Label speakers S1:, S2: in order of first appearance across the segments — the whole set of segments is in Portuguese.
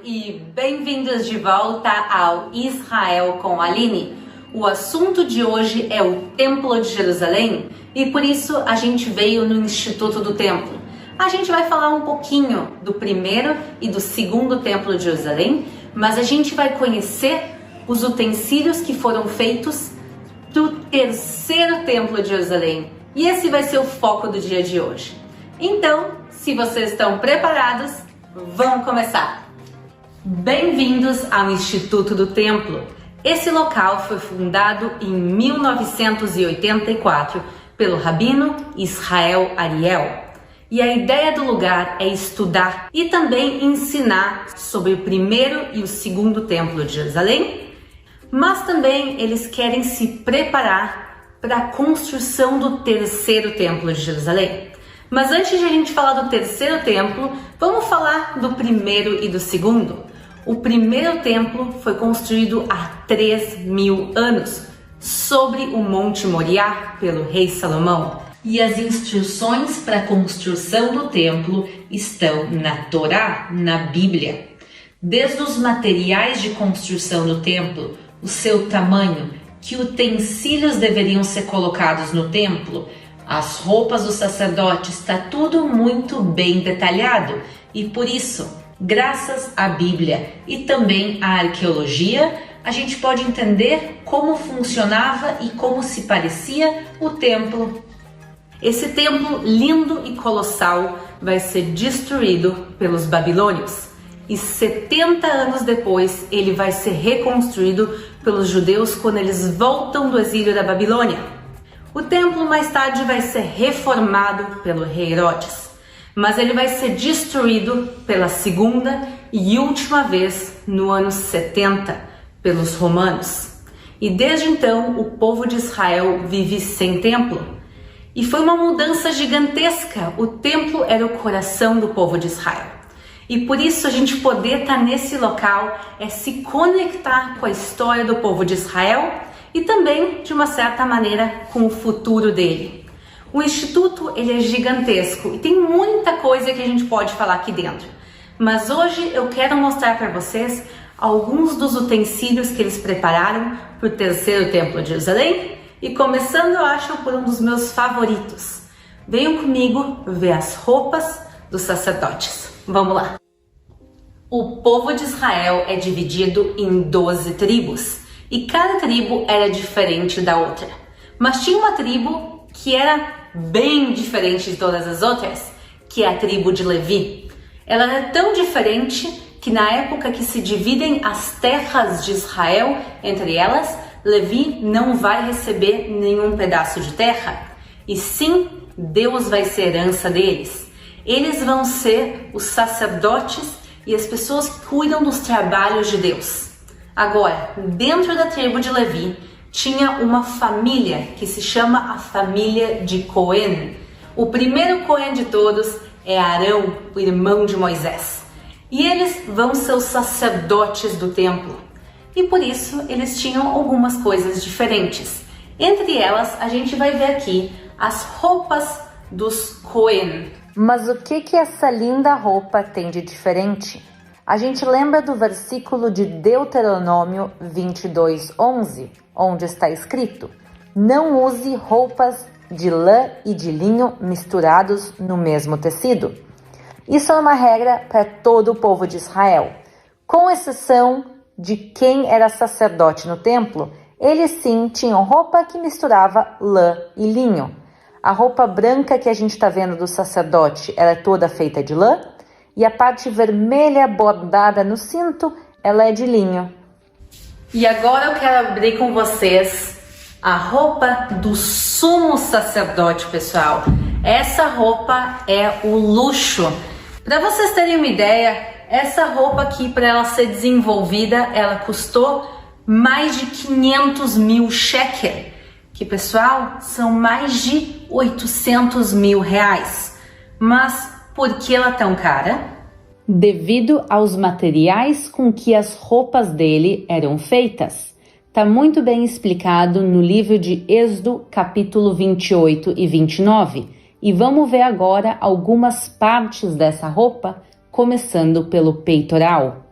S1: e bem-vindos de volta ao Israel com Aline. O assunto de hoje é o Templo de Jerusalém e por isso a gente veio no Instituto do Templo. A gente vai falar um pouquinho do primeiro e do segundo Templo de Jerusalém, mas a gente vai conhecer os utensílios que foram feitos do terceiro Templo de Jerusalém. E esse vai ser o foco do dia de hoje. Então, se vocês estão preparados, vamos começar! Bem-vindos ao Instituto do Templo. Esse local foi fundado em 1984 pelo rabino Israel Ariel. E a ideia do lugar é estudar e também ensinar sobre o primeiro e o segundo Templo de Jerusalém, mas também eles querem se preparar para a construção do terceiro Templo de Jerusalém. Mas antes de a gente falar do terceiro templo, vamos falar do primeiro e do segundo. O primeiro templo foi construído há 3.000 anos, sobre o Monte Moriá, pelo rei Salomão. E as instruções para a construção do templo estão na Torá, na Bíblia. Desde os materiais de construção do templo, o seu tamanho, que utensílios deveriam ser colocados no templo, as roupas dos sacerdotes, está tudo muito bem detalhado e por isso, graças à Bíblia e também à arqueologia, a gente pode entender como funcionava e como se parecia o templo. Esse templo lindo e colossal vai ser destruído pelos babilônios e 70 anos depois ele vai ser reconstruído pelos judeus quando eles voltam do exílio da Babilônia. O templo mais tarde vai ser reformado pelo rei Herodes, mas ele vai ser destruído pela segunda e última vez no ano 70 pelos romanos. E desde então o povo de Israel vive sem templo. E foi uma mudança gigantesca. O templo era o coração do povo de Israel. E por isso a gente poder estar nesse local é se conectar com a história do povo de Israel e também, de uma certa maneira, com o futuro dele. O Instituto ele é gigantesco e tem muita coisa que a gente pode falar aqui dentro. Mas hoje eu quero mostrar para vocês alguns dos utensílios que eles prepararam para o terceiro Templo de Jerusalém e começando, eu acho, por um dos meus favoritos. Venham comigo ver as roupas dos sacerdotes. Vamos lá! O povo de Israel é dividido em 12 tribos. E cada tribo era diferente da outra. Mas tinha uma tribo que era bem diferente de todas as outras, que é a tribo de Levi. Ela era tão diferente que na época que se dividem as terras de Israel entre elas, Levi não vai receber nenhum pedaço de terra. E sim, Deus vai ser herança deles. Eles vão ser os sacerdotes e as pessoas que cuidam dos trabalhos de Deus. Agora, dentro da tribo de Levi, tinha uma família que se chama a família de Cohen. O primeiro Cohen de todos é Arão, o irmão de Moisés. E eles vão ser os sacerdotes do templo. E por isso, eles tinham algumas coisas diferentes. Entre elas, a gente vai ver aqui as roupas dos Cohen. Mas o que essa linda roupa tem de diferente? A gente lembra do versículo de Deuteronômio 22:11, onde está escrito: não use roupas de lã e de linho misturados no mesmo tecido. Isso é uma regra para todo o povo de Israel. Com exceção de quem era sacerdote no templo, eles sim tinham roupa que misturava lã e linho. A roupa branca que a gente está vendo do sacerdote, ela é toda feita de lã, e a parte vermelha bordada no cinto, ela é de linho. E agora eu quero abrir com vocês a roupa do sumo sacerdote, pessoal. Essa roupa é o luxo. Para vocês terem uma ideia, essa roupa aqui, para ela ser desenvolvida, ela custou mais de 500 mil shekel, que, pessoal, são mais de 800 mil reais. Mas por que ela é tão cara? Devido aos materiais com que as roupas dele eram feitas. Está muito bem explicado no livro de Êxodo, capítulo 28 e 29. E vamos ver agora algumas partes dessa roupa, começando pelo peitoral.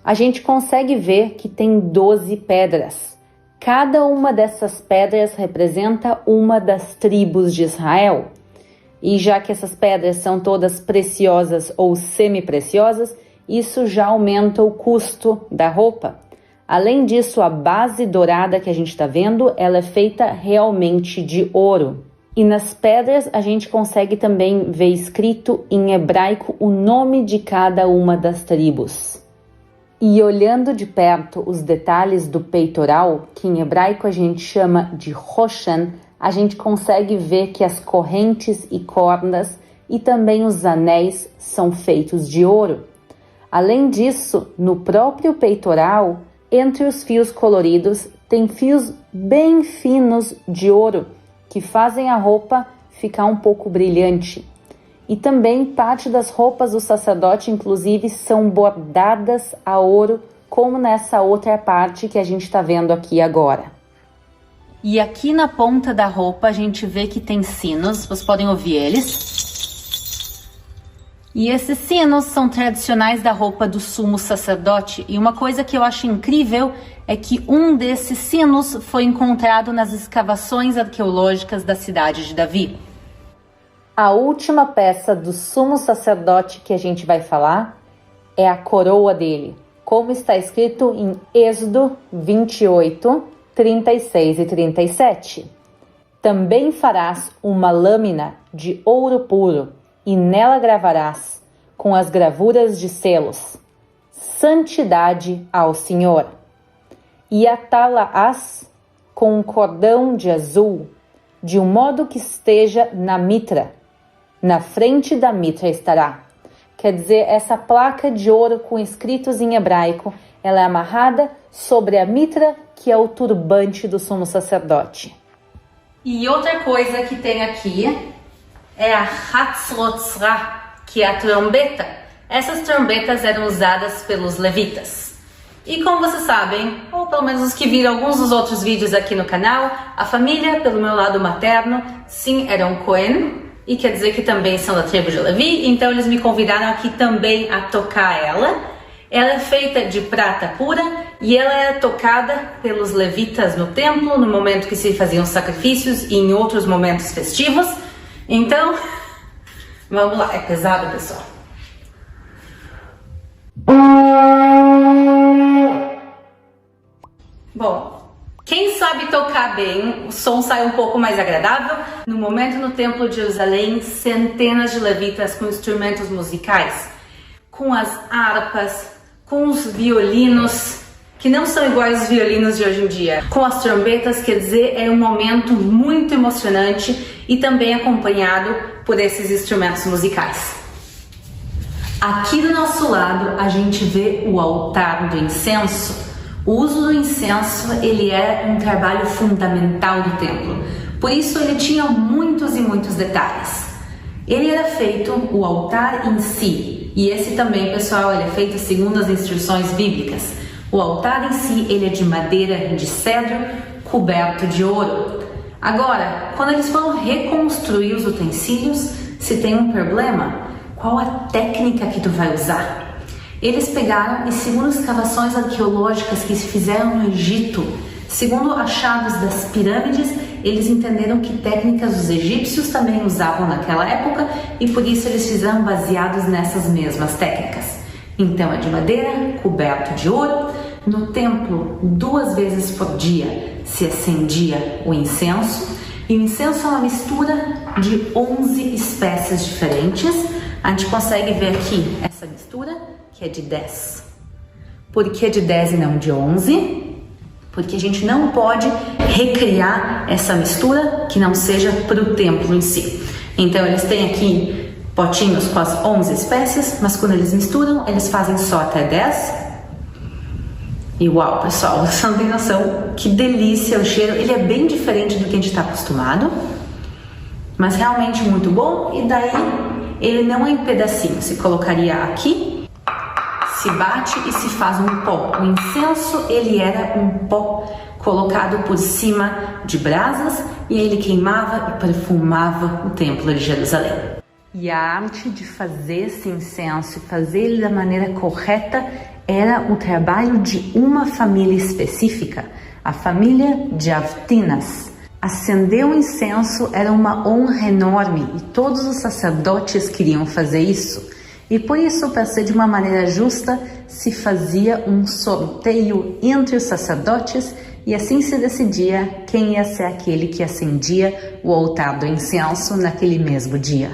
S1: a gente consegue ver que tem 12 pedras. Cada uma dessas pedras representa uma das tribos de Israel. E já que essas pedras são todas preciosas ou semi-preciosas, isso já aumenta o custo da roupa. Além disso, a base dourada que a gente está vendo, ela é feita realmente de ouro. E nas pedras a gente consegue também ver escrito em hebraico o nome de cada uma das tribos. E olhando de perto os detalhes do peitoral, que em hebraico a gente chama de Roshan, a gente consegue ver que as correntes e cordas e também os anéis são feitos de ouro. Além disso, no próprio peitoral, entre os fios coloridos, tem fios bem finos de ouro, que fazem a roupa ficar um pouco brilhante. E também parte das roupas do sacerdote, inclusive, são bordadas a ouro, como nessa outra parte que a gente está vendo aqui agora. E aqui na ponta da roupa a gente vê que tem sinos, vocês podem ouvir eles. E esses sinos são tradicionais da roupa do sumo sacerdote. E uma coisa que eu acho incrível é que um desses sinos foi encontrado nas escavações arqueológicas da cidade de Davi. A última peça do sumo sacerdote que a gente vai falar é a coroa dele, como está escrito em Êxodo 28, 36 e 37. Também farás uma lâmina de ouro puro e nela gravarás, com as gravuras de selos, santidade ao Senhor. E atá-la-ás com um cordão de azul, de um modo que esteja na mitra. Na frente da mitra estará. Quer dizer, essa placa de ouro com escritos em hebraico, ela é amarrada sobre a mitra, que é o turbante do sumo sacerdote. E outra coisa que tem aqui é a Hatzlotzra, que é a trombeta. Essas trombetas eram usadas pelos levitas. E como vocês sabem, ou pelo menos os que viram alguns dos outros vídeos aqui no canal, a família, pelo meu lado materno, sim, eram Cohen, e quer dizer que também são da tribo de Levi, então eles me convidaram aqui também a tocar ela. Ela é feita de prata pura e ela é tocada pelos levitas no templo, no momento que se faziam sacrifícios e em outros momentos festivos. Então, vamos lá, é pesado, pessoal. Bom, quem sabe tocar bem, o som sai um pouco mais agradável. No momento no Templo de Jerusalém, centenas de levitas com instrumentos musicais, com as harpas, com os violinos, que não são iguais aos violinos de hoje em dia, com as trombetas, quer dizer, é um momento muito emocionante e também acompanhado por esses instrumentos musicais. Aqui do nosso lado, a gente vê o altar do incenso. O uso do incenso, ele é um trabalho fundamental do templo. Por isso, ele tinha muitos e muitos detalhes. Ele era feito, o altar em si, e esse também, pessoal, ele é feito segundo as instruções bíblicas. O altar em si, ele é de madeira de cedro, coberto de ouro. Agora, quando eles foram reconstruir os utensílios, se tem um problema, qual a técnica que tu vai usar? Eles pegaram e, segundo escavações arqueológicas que se fizeram no Egito, segundo achados das pirâmides, eles entenderam que técnicas os egípcios também usavam naquela época e por isso eles fizeram baseados nessas mesmas técnicas. Então é de madeira, coberto de ouro. No templo, 2 vezes por dia se acendia o incenso. E o incenso é uma mistura de 11 espécies diferentes. A gente consegue ver aqui essa mistura, que é de 10. Por que de 10 e não de 11? Porque a gente não pode recriar essa mistura que não seja para o templo em si. Então eles têm aqui potinhos com as 11 espécies, mas quando eles misturam, eles fazem só até 10. E uau, pessoal, vocês não têm noção que delícia o cheiro. Ele é bem diferente do que a gente está acostumado, mas realmente muito bom. E daí ele não é em pedacinhos, se colocaria aqui, se bate e se faz um pó. O incenso, ele era um pó colocado por cima de brasas e ele queimava e perfumava o templo de Jerusalém. E a arte de fazer esse incenso e fazer ele da maneira correta era o trabalho de uma família específica, a família de Avtinas. Acender o incenso era uma honra enorme e todos os sacerdotes queriam fazer isso. E por isso, para ser de uma maneira justa, se fazia um sorteio entre os sacerdotes e assim se decidia quem ia ser aquele que acendia o altar do incenso naquele mesmo dia.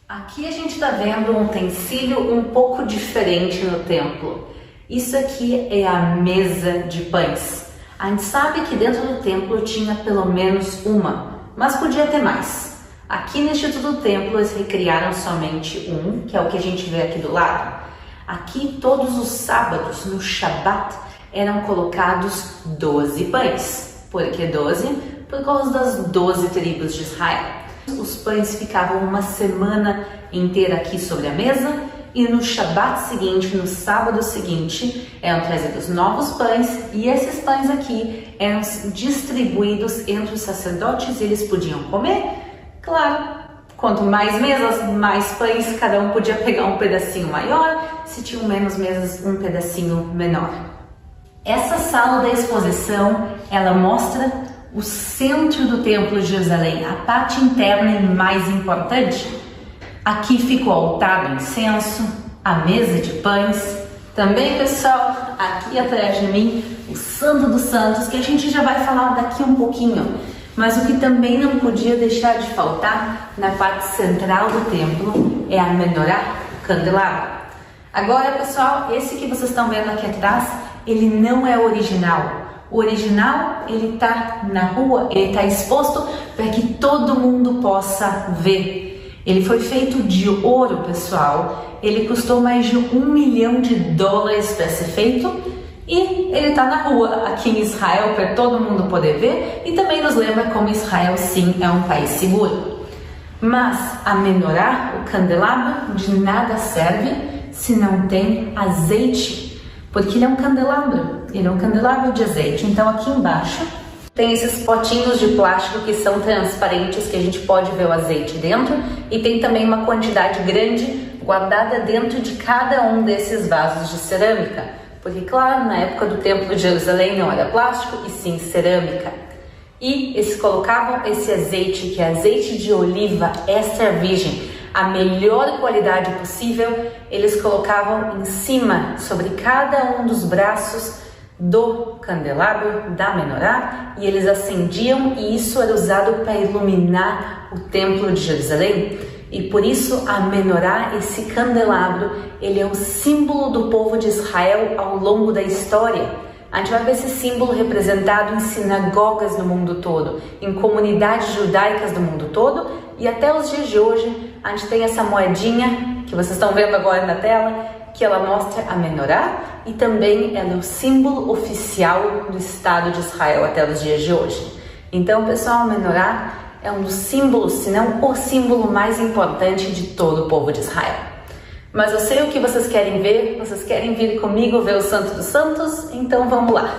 S1: Aqui a gente está vendo um utensílio um pouco diferente no templo. Isso aqui é a mesa de pães. A gente sabe que dentro do templo tinha pelo menos uma, mas podia ter mais. Aqui no Instituto do Templo eles recriaram somente um, que é o que a gente vê aqui do lado. Aqui todos os sábados, no Shabat, eram colocados 12 pães. Por que 12? Por causa das 12 tribos de Israel. Os pães ficavam uma semana inteira aqui sobre a mesa e no Shabat seguinte, no sábado seguinte, eram trazidos novos pães e esses pães aqui eram distribuídos entre os sacerdotes e eles podiam comer. Claro, quanto mais mesas, mais pães, cada um podia pegar um pedacinho maior, se tinham menos mesas, um pedacinho menor. Essa sala da exposição, ela mostra o centro do Templo de Jerusalém, a parte interna e mais importante. Aqui fica o altar do incenso, a mesa de pães. Também, pessoal, aqui atrás de mim, o Santo dos Santos, que a gente já vai falar daqui um pouquinho. Mas o que também não podia deixar de faltar na parte central do templo é a menorá, o candelabro. Agora, pessoal, esse que vocês estão vendo aqui atrás, ele não é original. O original, ele está na rua, ele está exposto para que todo mundo possa ver. Ele foi feito de ouro, pessoal. Ele custou mais de $1 milhão para ser feito. E ele está na rua aqui em Israel para todo mundo poder ver e também nos lembra como Israel sim é um país seguro. Mas a menorá, o candelabro, de nada serve se não tem azeite, porque ele é um candelabro de azeite. Então aqui embaixo tem esses potinhos de plástico que são transparentes que a gente pode ver o azeite dentro e tem também uma quantidade grande guardada dentro de cada um desses vasos de cerâmica. Porque, claro, na época do Templo de Jerusalém não era plástico e sim cerâmica. E eles colocavam esse azeite, que é azeite de oliva extra virgem, a melhor qualidade possível, eles colocavam em cima, sobre cada um dos braços do candelabro, da menorá, e eles acendiam e isso era usado para iluminar o Templo de Jerusalém. E por isso a menorá, esse candelabro, ele é o símbolo do povo de Israel ao longo da história. A gente vai ver esse símbolo representado em sinagogas no mundo todo, em comunidades judaicas do mundo todo e até os dias de hoje a gente tem essa moedinha que vocês estão vendo agora na tela, que ela mostra a menorá e também ela é o símbolo oficial do Estado de Israel até os dias de hoje. Então, pessoal, a menorá é um dos símbolos, se não o símbolo mais importante de todo o povo de Israel. Mas eu sei o que vocês querem ver, vocês querem vir comigo ver o Santo dos Santos? Então vamos lá.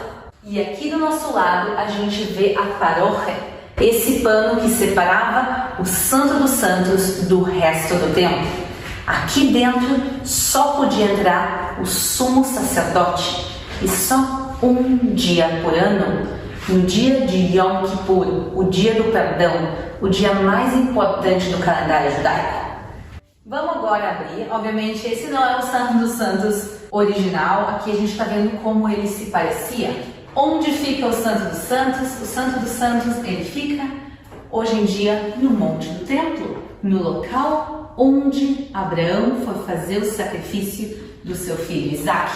S1: E aqui do nosso lado a gente vê a paróquia, esse pano que separava o Santo dos Santos do resto do templo. Aqui dentro só podia entrar o sumo sacerdote e só um dia por ano, no dia de Yom Kippur, o dia do perdão, o dia mais importante do calendário judaico. Vamos agora abrir. Obviamente esse não é o Santo dos Santos original, aqui a gente está vendo como ele se parecia. Onde fica o Santo dos Santos? O Santo dos Santos, ele fica hoje em dia no Monte do Templo, no local onde Abraão foi fazer o sacrifício do seu filho Isaac.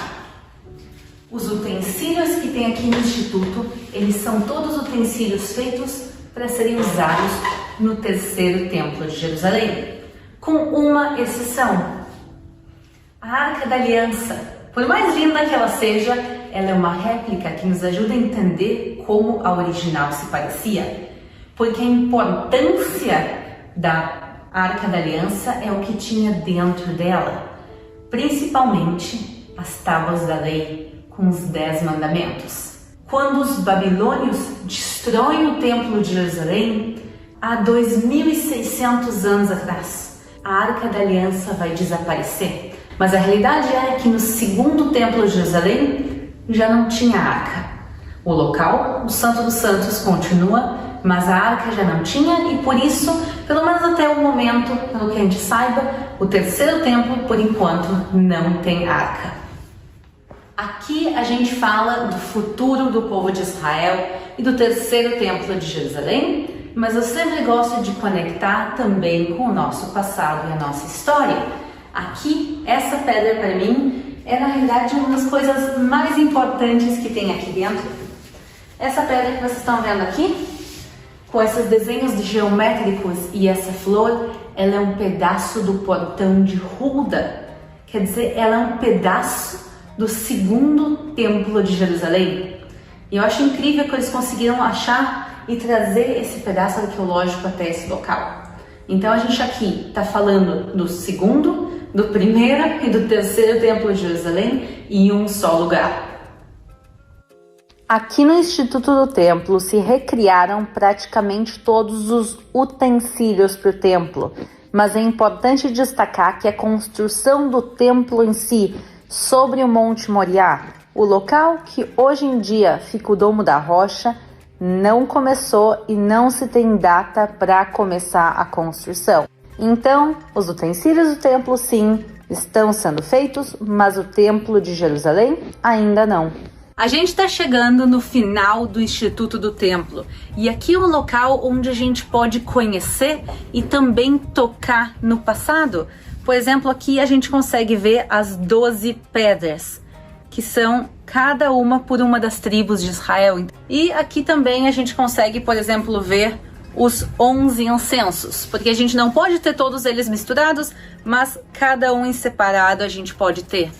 S1: Os utensílios que tem aqui no Instituto, eles são todos utensílios feitos para serem usados no terceiro templo de Jerusalém, com uma exceção. A Arca da Aliança, por mais linda que ela seja, ela é uma réplica que nos ajuda a entender como a original se parecia, porque a importância da Arca da Aliança é o que tinha dentro dela, principalmente as tábuas da lei, com os 10 mandamentos. Quando os babilônios destroem o templo de Jerusalém, há 2.600 anos atrás, a Arca da Aliança vai desaparecer. Mas a realidade é que no segundo templo de Jerusalém já não tinha arca. O local, o Santo dos Santos, continua, mas a arca já não tinha e por isso, pelo menos até o momento, pelo que a gente saiba, o terceiro templo, por enquanto, não tem arca. Aqui a gente fala do futuro do povo de Israel e do terceiro templo de Jerusalém, mas eu sempre gosto de conectar também com o nosso passado e a nossa história. Aqui, essa pedra para mim é na realidade uma das coisas mais importantes que tem aqui dentro. Essa pedra que vocês estão vendo aqui, com esses desenhos geométricos e essa flor, ela é um pedaço do portão de Hulda. Quer dizer, ela é um pedaço do segundo templo de Jerusalém. E eu acho incrível que eles conseguiram achar e trazer esse pedaço arqueológico até esse local. Então a gente aqui está falando do segundo, do primeiro e do terceiro templo de Jerusalém em um só lugar. Aqui no Instituto do Templo se recriaram praticamente todos os utensílios para o templo, mas é importante destacar que a construção do templo em si, sobre o Monte Moriá, o local que hoje em dia fica o Domo da Rocha, não começou e não se tem data para começar a construção. Então, os utensílios do templo sim estão sendo feitos, mas o templo de Jerusalém ainda não. A gente está chegando no final do Instituto do Templo e aqui é um local onde a gente pode conhecer e também tocar no passado. Por exemplo, aqui a gente consegue ver as 12 pedras, que são cada uma por uma das tribos de Israel. E aqui também a gente consegue, por exemplo, ver os 11 incensos, porque a gente não pode ter todos eles misturados, mas cada um em separado a gente pode ter.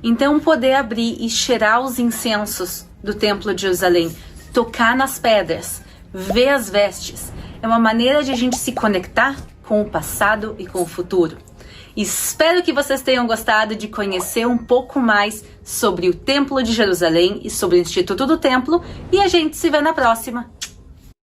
S1: Então, poder abrir e cheirar os incensos do Templo de Jerusalém, tocar nas pedras, ver as vestes, é uma maneira de a gente se conectar com o passado e com o futuro. Espero que vocês tenham gostado de conhecer um pouco mais sobre o Templo de Jerusalém e sobre o Instituto do Templo, e a gente se vê na próxima.